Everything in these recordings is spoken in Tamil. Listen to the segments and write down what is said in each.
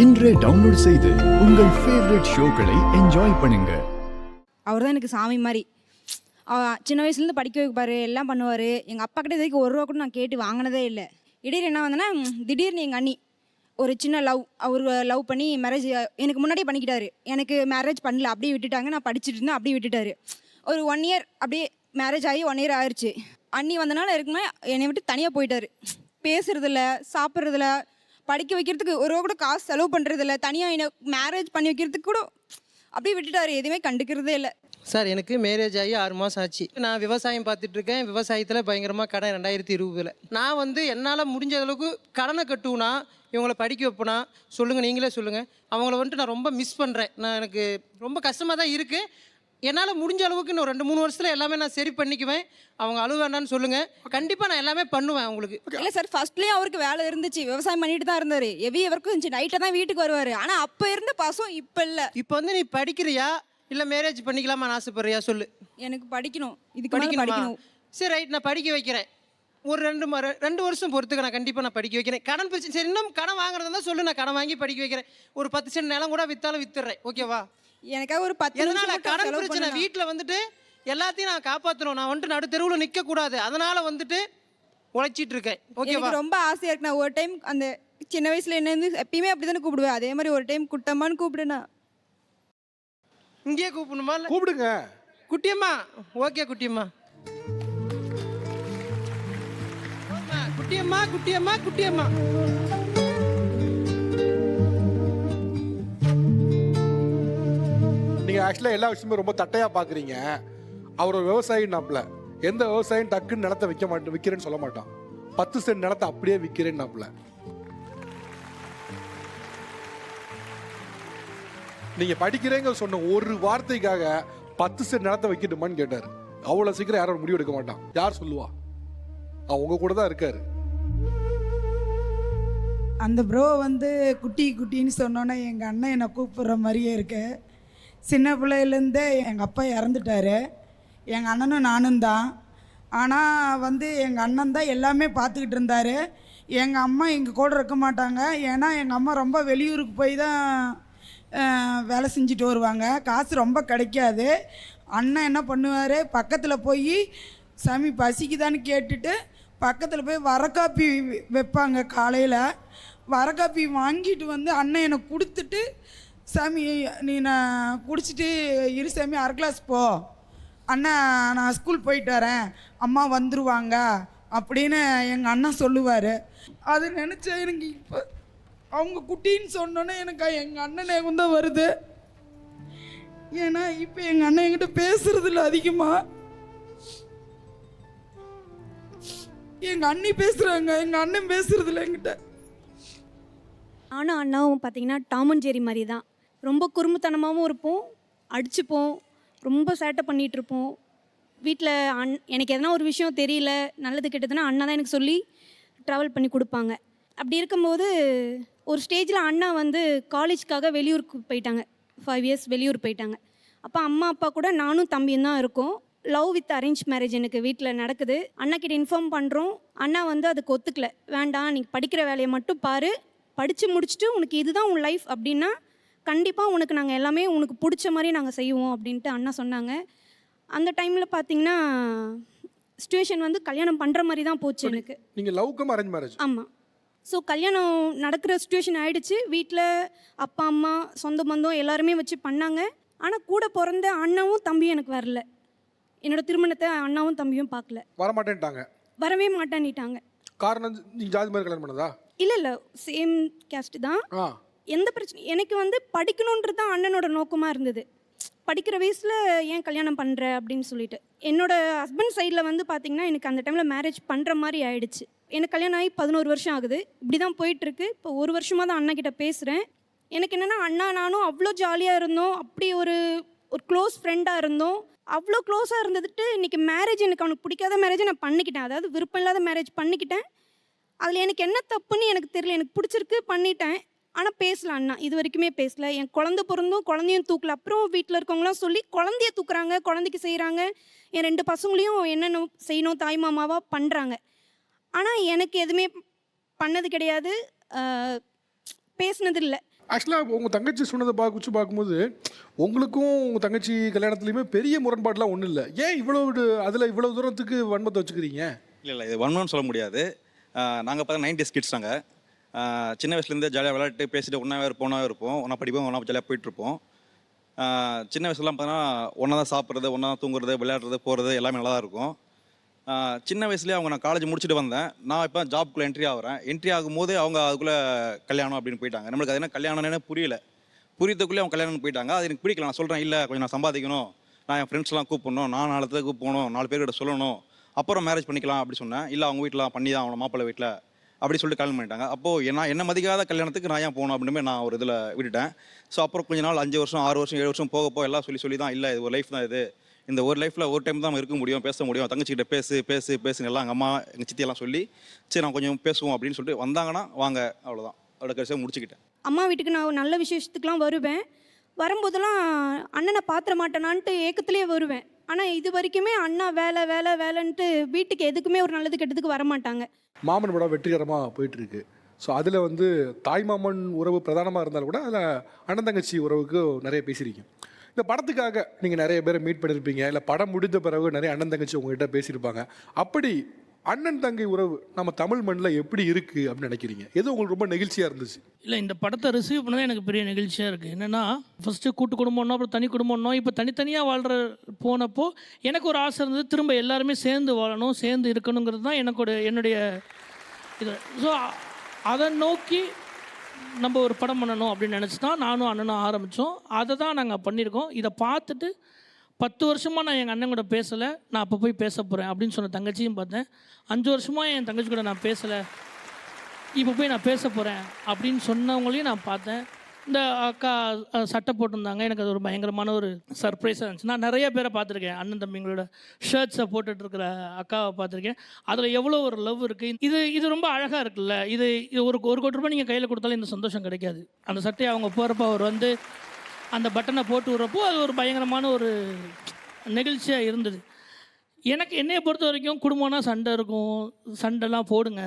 இன்றே டவுன்லோட் செய்து உங்கள் ஃபேவரட் ஷோக்களை என்ஜாய் பண்ணுங்க. அவர் தான் எனக்கு சாமி மாதிரி. சின்ன வயசுலேருந்து படிக்க வைப்பார், எல்லாம் பண்ணுவார். எங்கள் அப்பா கிட்ட இதுக்கு 1 ரூபா கூட நான் கேட்டு வாங்கினதே இல்லை. திடீர்னு என்ன வந்தேன்னா, திடீர்னு எங்கள் அண்ணி ஒரு சின்ன அவர் லவ் பண்ணி மேரேஜ் எனக்கு முன்னாடியே பண்ணிக்கிட்டாரு. எனக்கு மேரேஜ் பண்ணல, அப்படியே விட்டுட்டாங்க. நான் படிச்சுட்டு இருந்தேன், அப்படியே விட்டுட்டாரு. ஒரு 1 இயர் அப்படியே மேரேஜ் ஆகி 1 இயர் ஆயிடுச்சு. அண்ணி வந்தனால இருக்குமே என்னை விட்டு தனியாக போயிட்டார். பேசுறதில்ல, சாப்பிட்றதில்ல, படிக்க வைக்கிறதுக்கு 1 ரூபா கூட காசு செலவு பண்ணுறதில்ல. தனியாக என்னை மேரேஜ் பண்ணி வைக்கிறதுக்கு கூட அப்படியே விட்டுட்டாரு. எதுவுமே கண்டுக்கிறதே இல்லை. சார் எனக்கு மேரேஜ் ஆகி 6 மாதம் ஆச்சு. நான் விவசாயம் பார்த்துட்டு இருக்கேன். விவசாயத்தில் பயங்கரமாக கடன் 2020. நான் என்னால் முடிஞ்ச அளவுக்கு கடனை கட்டுவேனா, இவங்களை படிக்க வைப்பேனா சொல்லுங்கள், நீங்களே சொல்லுங்கள். அவங்கள நான் ரொம்ப மிஸ் பண்ணுறேன். எனக்கு ரொம்ப கஷ்டமாக தான் இருக்குது. என்னால் முடிஞ்ச அளவுக்கு இன்னும் 2-3 வருஷத்தில் எல்லாமே நான் சரி பண்ணிக்குவேன். அவங்க அழுவ வேண்டான்னு சொல்லுங்கள். கண்டிப்பாக நான் எல்லாமே பண்ணுவேன் அவங்களுக்கு. இல்லை சார், ஃபர்ஸ்ட்லேயும் அவருக்கு வேலை இருந்துச்சு, விவசாயம் பண்ணிட்டு தான் இருந்தார். ஹெவி ஒர்க்கும் இருந்துச்சு. நைட்டில் தான் வீட்டுக்கு வருவார். ஆனால் அப்போ இருந்த பாசம் இப்போ இல்லை. இப்போ நீ படிக்கிறியா இல்லை மேரேஜ் பண்ணிக்கலாமான்னு ஆசைப்படுறியா சொல்லு. எனக்கு படிக்கணும், இதுக்கு படிக்கணும். சரி ரைட், நான் படிக்க வைக்கிறேன். ஒரு 2 வருஷம் பொறுத்துக்க நான் கண்டிப்பாக நான் படிக்க வைக்கிறேன். கடன் பிரச்சனை சரி, இன்னும் கடன் வாங்குறதா சொல்லு, நான் கடன் வாங்கி படிக்க வைக்கிறேன். ஒரு 10 சென்ட் நிலம் கூட விற்றாலும் வித்துடுறேன், ஓகேவா? எனக்காக ஒரு 10 நிமிஷம் கடன் பிரச்சனை வீட்டில் எல்லாத்தையும் நான் காப்பாற்றணும். நான் நடு தெருவில் நிற்கக்கூடாது. அதனால் உழைச்சிட்டு இருக்கேன், ஓகேவா? ரொம்ப ஆசையாக இருக்கு. நான் ஒரு டைம் அந்த சின்ன வயசில் என்ன எப்பயுமே அப்படி தானே கூப்பிடுவேன். அதே மாதிரி ஒரு டைம் குட்டம்மான்னு கூப்பிடுனா. இங்கேயே கூப்பிடணுமா? கூப்பிடுங்க. குட்டியம்மா, ஓகே குட்டியம்மா. குட்டியம்மா குட்டியம்மா குட்டியம்மா. நீங்க ஆக்சுவலா எல்லா விஷயமும் ரொம்ப தட்டையா பாக்குறீங்க. அவர் ஒரு விவசாயி நாப்ல. எந்த விவசாயம் டக்குன்னு நிலத்தை விற்கிறேன்னு சொல்ல மாட்டான். 10 சென்ட் நிலத்தை அப்படியே விற்கிறேன்னு நாப்ல. நீங்க படிக்கிறேங்க சொன்ன ஒரு வார்த்தைக்காக 10 சென்ட் நிலத்தை வைக்கட்டுமான்னு கேட்டாரு. அவ்வளவு சீக்கிரம் யாரும் முடிவு எடுக்க மாட்டான். யார் சொல்லுவா? அவங்க கூட தான் இருக்காரு. அந்த ப்ரோ குட்டி குட்டின்னு சொன்னோன்னே எங்கள் அண்ணன் என்னை கூப்பிட்ற மாதிரியே இருக்கு. சின்ன பிள்ளையிலேருந்தே எங்கள் அப்பா இறந்துட்டார். எங்கள் அண்ணனும் நானும் தான். ஆனால் எங்கள் அண்ணன் தான் எல்லாமே பார்த்துக்கிட்டு இருந்தார். எங்கள் அம்மா எங்கள் கூட இருக்க மாட்டாங்க. ஏன்னா எங்கள் அம்மா ரொம்ப வெளியூருக்கு போய் தான் வேலை செஞ்சுட்டு வருவாங்க. காசு ரொம்ப கிடைக்காது. அண்ணன் என்ன பண்ணுவார், பக்கத்தில் போய் சாமி பசிக்குதான்னு கேட்டுட்டு பக்கத்தில் போய் வரக்காப்பி வைப்பாங்க. காலையில் வரக்காப்பி வாங்கிட்டு அண்ணன் எனக்கு கொடுத்துட்டு, சாமி நீ நான் குடிச்சிட்டு இரு சாமி, அரை கிளாஸ் போ அண்ணன், நான் ஸ்கூல் போயிட்டு வரேன், அம்மா வந்துடுவாங்க அப்படின்னு எங்கள் அண்ணன் சொல்லுவார். அது நினச்சா எனக்கு இப்போ அவங்க குட்டின்னு சொன்னோன்னே எனக்கு எங்கள் அண்ணன் ஞாபகம் தான் வருது. ஏன்னா இப்போ எங்கள் அண்ணன் என்கிட்ட பேசுறதில்ல அதிகமாக. எங்கள் அண்ணி பேசுகிறாங்க, எங்கள் அண்ணன் பேசுறதில்ல என்கிட்ட. ஆனால் அண்ணாவும் பார்த்தீங்கன்னா டாம் அண்ட் ஜெர்ரி மாதிரி தான். ரொம்ப குறும்புத்தனமாகவும் இருப்போம், அடிச்சுப்போம், ரொம்ப சேட்டை பண்ணிகிட்ருப்போம். வீட்டில் எனக்கு எதனா ஒரு விஷயம் தெரியல, நல்லது கெட்டதுன்னா அண்ணா தான் எனக்கு சொல்லி ட்ராவல் பண்ணி கொடுப்பாங்க. அப்படி இருக்கும்போது ஒரு ஸ்டேஜில் அண்ணா காலேஜ்க்காக வெளியூருக்கு போயிட்டாங்க. 5 இயர்ஸ் வெளியூர் போயிட்டாங்க. அப்போ அம்மா அப்பா கூட நானும் தம்பியும் தான் இருக்கோம். லவ் வித் அரேஞ்ச் மேரேஜ் எனக்கு வீட்டில் நடக்குது. அண்ணா கிட்ட இன்ஃபார்ம் பண்ணுறோம். அண்ணா அதுக்கு ஒத்துக்கல. வேண்டாம், நீ படிக்கிற வேலையை மட்டும் பாரு, படித்து முடிச்சுட்டு உனக்கு இதுதான் உன் லைஃப் அப்படின்னா கண்டிப்பாக உனக்கு நாங்கள் எல்லாமே உனக்கு பிடிச்ச மாதிரி நாங்கள் செய்வோம் அப்படின்ட்டு அண்ணா சொன்னாங்க. அந்த டைமில் பார்த்தீங்கன்னா சிச்சுவேஷன் கல்யாணம் பண்ணுற மாதிரி தான் போச்சு எனக்கு. நீங்கள் லவ் கம் அரேஞ்ச் மேரேஜ்? ஆமாம். ஸோ கல்யாணம் நடக்கிற சிச்சுவேஷன் ஆகிடுச்சு. வீட்டில் அப்பா அம்மா சொந்த பந்தம் எல்லாருமே வச்சு பண்ணாங்க. ஆனால் கூட பிறந்த அண்ணாவும் தம்பியும் எனக்கு வரல. என்னோடய திருமணத்தை அண்ணாவும் தம்பியும் பார்க்கல. வரமாட்டேன்ட்டாங்க. வரவே மாட்டேன்னிட்டாங்க. காரணம் நீங்கள் ஜாதி மாதிரி கல்யாணம் பண்ணதா? இல்லை, சேம் கேஸ்ட் தான். எந்த பிரச்சனை எனக்கு படிக்கணுன்றது தான் அண்ணனோட நோக்கமாக இருந்தது. படிக்கிற வயசில் ஏன் கல்யாணம் பண்ணுற அப்படின்னு சொல்லிட்டு. என்னோடய ஹஸ்பண்ட் சைடில் பார்த்திங்கன்னா எனக்கு அந்த டைமில் மேரேஜ் பண்ணுற மாதிரி ஆயிடுச்சு. எனக்கு கல்யாணம் ஆகி 11 வருஷம் ஆகுது. இப்படி தான் போயிட்டுருக்கு. இப்போ 1 வருஷமாக தான் அண்ணா கிட்ட பேசுகிறேன். எனக்கு என்னென்னா அண்ணா நானும் அவ்வளோ ஜாலியாக இருந்தோம். அப்படி ஒரு க்ளோஸ் ஃப்ரெண்டாக இருந்தோம். அவ்வளோ க்ளோஸாக இருந்துட்டு இன்றைக்கி மேரேஜ் எனக்கு அவனுக்கு பிடிக்காத மேரேஜை நான் பண்ணிக்கிட்டேன். அதாவது விருப்பம் இல்லாத மேரேஜ் பண்ணிக்கிட்டேன். அதில் எனக்கு என்ன தப்புன்னு எனக்கு தெரியல. எனக்கு பிடிச்சிருக்கு, பண்ணிட்டேன். ஆனால் பேசல அண்ணா, இது வரைக்குமே பேசல. என் குழந்தை பிறந்தும் குழந்தையும் தூக்கல. அப்புறம் வீட்டில் இருக்கவங்களாம் சொல்லி குழந்தைய தூக்குறாங்க, குழந்தைக்கு செய்கிறாங்க. என் 2 பசங்களையும் என்னென்ன செய்யணும் தாய் மாமாவாக பண்ணுறாங்க. ஆனால் எனக்கு எதுவுமே பண்ணது கிடையாது, பேசினது இல்லை. ஆக்சுவலாக உங்கள் தங்கச்சி சொன்னதை பார்க்கும்போது உங்களுக்கும் உங்கள் தங்கச்சி கல்யாணத்துலேயுமே பெரிய முரண்பாடுலாம் ஒன்றும் இல்லை. ஏன் அதில் இவ்வளோ தூரத்துக்கு வன்மத்தை வச்சுக்கிறீங்க? இல்லை இது வன்மம்னு சொல்ல முடியாது. நாங்கள் பார்த்தா 90s கிட்ஸ் நாங்கள். சின்ன வயசுலேருந்தே ஜாலியாக விளையாட்டு பேசிட்டு ஒன்றாவே இருப்போம், ஒன்றா படிப்போம், ஒன்றா ஜாலியாக போயிட்டுருப்போம். சின்ன வயசுலாம் பார்த்தோன்னா ஒன்றா தான் சாப்பிட்றது, ஒன்றா தான் தூங்குறது, விளையாடுறது, போகிறது எல்லாமே நல்லா தான் இருக்கும். சின்ன வயசுலேயே நான் காலேஜ் முடிச்சுட்டு வந்தேன். நான் இப்போ ஜாப்குள்ளே என்ட்ரி ஆகிறேன். என்ட்ரி ஆகும்போது அவங்க அதுக்குள்ளே கல்யாணம் அப்படின்னு போயிட்டாங்க. நம்மளுக்கு அது என்ன கல்யாணம்னே புரியல. புரியத்துக்குள்ளே அவங்க கல்யாணம் போயிட்டாங்க. அது எனக்கு பிடிக்கல. நான் சொல்கிறேன், இல்லை கொஞ்சம் நான் சம்பாதிக்கணும், நான் என் ஃப்ரெண்ட்ஸ்லாம் கூப்பிடணும், நான் 4 இடத்துல கூப்பிடணும், 4 பேர்கிட்ட சொல்லணும், அப்புறம் மேரேஜ் பண்ணிக்கலாம் அப்படி சொன்னேன். இல்லை அவங்க வீட்டில் பண்ணி தான் அவனை மாப்பிள்ளை வீட்டில் அப்படி சொல்லிட்டு கல்யாணம் பண்ணிட்டாங்க. அப்போது என்ன மதிக்காத கல்யாணத்துக்கு நான் ஏன் போகணும் அப்படின்னு நான் ஒரு இதில் விட்டுட்டேன். ஸோ அப்புறம் கொஞ்ச நாள் 5 வருஷம் 6 வருஷம் 7 வருஷம் போக எல்லாம் சொல்லி தான், இல்லை இது ஒரு லைஃப் தான், இந்த ஒரு லைஃப்பில் ஒரு டைம் தான் நம்ம இருக்க முடியும், பேச முடியும், தங்கச்சிக்கிட்ட பேசுன்னு எல்லாம் எங்கள் அம்மா எங்கள் சித்தியெல்லாம் சொல்லி சரி நான் கொஞ்சம் பேசுவோம் அப்படின்னு சொல்லிட்டு வந்தாங்கன்னா வாங்க, அவ்வளோதான். அதோட கடைசியாக முடிச்சுக்கிட்டேன். அம்மா வீட்டுக்கு நான் நல்ல விசேஷத்துக்குலாம் வருவேன். வரும்போதெல்லாம் அண்ணனை பாத்திர மாட்டேனான்ட்டு ஏக்கத்துலேயே வருவேன். ஆனால் இது வரைக்குமே அண்ணா வேலைன்ட்டு வீட்டுக்கு எதுக்குமே ஒரு நல்லது கெட்டதுக்கு வரமாட்டாங்க. மாமன் படம் வெற்றிகரமாக போயிட்டுருக்கு. ஸோ அதில் தாய் மாமன் உறவு பிரதானமாக இருந்தாலும் கூட அதில் அண்ணன் தங்கச்சி உறவுக்கு நிறைய பேசியிருக்கீங்க. இந்த படத்துக்காக நீங்கள் நிறைய பேரை மீட் பண்ணியிருப்பீங்க, இல்லை படம் முடிந்த பிறகு நிறைய அண்ணன் தங்கச்சி உங்ககிட்ட பேசியிருப்பாங்க. அப்படி அண்ணன் தங்கை உறவு நம்ம தமிழ் மண்ணில் எப்படி இருக்குது அப்படின்னு நினைக்கிறீங்க? எது உங்களுக்கு ரொம்ப நெகிழ்ச்சியாக இருந்துச்சு? இல்லை, இந்த படத்தை ரிசீவ் பண்ணதான் எனக்கு பெரிய நெகிழ்ச்சியாக இருக்குது. என்னென்னா ஃபஸ்ட்டு கூட்டு குடும்பம்னோ அப்புறம் தனி குடும்பம்னோ இப்போ தனித்தனியாக வாழ்கிற போனப்போ எனக்கு ஒரு ஆசை இருந்தது, திரும்ப எல்லாருமே சேர்ந்து வாழணும், சேர்ந்து இருக்கணுங்கிறது தான் என்னுடைய இது. ஸோ அதை நோக்கி நம்ம ஒரு படம் பண்ணணும் அப்படின்னு நினச்சி தான் நானும் அண்ணனும் ஆரம்பித்தோம். அதை தான் நாங்கள் பண்ணியிருக்கோம். இதை பார்த்துட்டு 10 வருஷமாக நான் எங்கள் அண்ணன் கூட பேசலை, நான் அப்போ போய் பேச போகிறேன் அப்படின்னு சொன்ன தங்கச்சியும் பார்த்தேன். 5 வருஷமாக என் தங்கச்சி கூட நான் பேசலை, இப்போ போய் நான் பேச போகிறேன் அப்படின்னு சொன்னவங்களையும் நான் பார்த்தேன். இந்த அக்கா சட்டை போட்டிருந்தாங்க, எனக்கு அது ஒரு பயங்கரமான ஒரு சர்ப்ரைஸாக இருந்துச்சு. நான் நிறைய பேரை பார்த்துருக்கேன், அண்ணன் தம்பிங்களோட ஷர்ட்ஸை போட்டுட்ருக்கிற அக்காவை பார்த்துருக்கேன். அதில் எவ்வளோ ஒரு லவ் இருக்குது. இது ரொம்ப அழகாக இருக்குல்ல. இது ஒரு கோடி ரூபாய் நீங்கள் கையில் கொடுத்தாலும் இந்த சந்தோஷம் கிடைக்காது. அந்த சட்டையை அவங்க போகிறப்ப அவர் அந்த பட்டனை போட்டு விட்றப்போ அது ஒரு பயங்கரமான ஒரு நெகிழ்ச்சியாக இருந்தது. என்னையை பொறுத்த வரைக்கும் குடும்பம்னா சண்டை இருக்கும், சண்டைலாம் போடுங்க,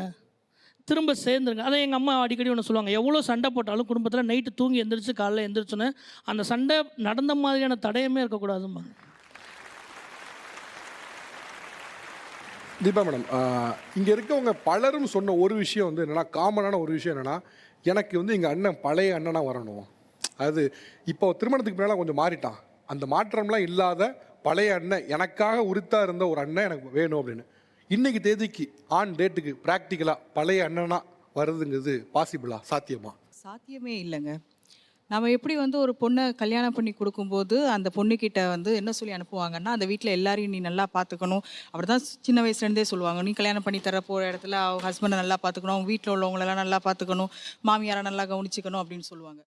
திரும்ப சேர்ந்துருங்க. அதை எங்கள் அம்மா அடிக்கடி ஒன்று சொல்லுவாங்க, எவ்வளோ சண்டை போட்டாலும் குடும்பத்தில் நைட்டு தூங்கி எந்திரிச்சு காலைல எந்திரிச்சோன்னே அந்த சண்டை நடந்த மாதிரியான தடயமே இருக்கக்கூடாதும்பாங்க. தீபா மேடம், இங்கே இருக்கவங்க பலரும் சொன்ன ஒரு விஷயம் என்னென்னா, காமனான ஒரு விஷயம் என்னென்னா, எனக்கு எங்கள் அண்ணன் பழைய அண்ணனாக வரணும். அது இப்போ திருமணத்துக்கு பின்னால் கொஞ்சம் மாறிட்டான், அந்த மாற்றம்லாம் இல்லாத பழைய அண்ணன், எனக்காக உரித்தாக இருந்த ஒரு அண்ணன் எனக்கு வேணும் அப்படின்னு. இன்றைக்கி தேதிக்கு ஆன் டேட்டுக்கு ப்ராக்டிக்கலாக பழைய அண்ணனா வருதுங்கிறது பாசிபிளா, சாத்தியமா? சாத்தியமே இல்லைங்க. நம்ம எப்படி ஒரு பொண்ணை கல்யாணம் பண்ணி கொடுக்கும்போது அந்த பொண்ணுக்கிட்ட என்ன சொல்லி அனுப்புவாங்கன்னா, அந்த வீட்டில் எல்லாரையும் நீ நல்லா பார்த்துக்கணும். அப்படி தான் சின்ன வயசுலேருந்தே சொல்லுவாங்க. நீ கல்யாணம் பண்ணி தர போகிற இடத்துல அவங்க ஹஸ்பண்டை நல்லா பார்த்துக்கணும், அவங்க வீட்டில் உள்ளவங்களெல்லாம் நல்லா பார்த்துக்கணும், மாமியாரை நல்லா கவனிச்சிக்கணும் அப்படின்னு சொல்லுவாங்க.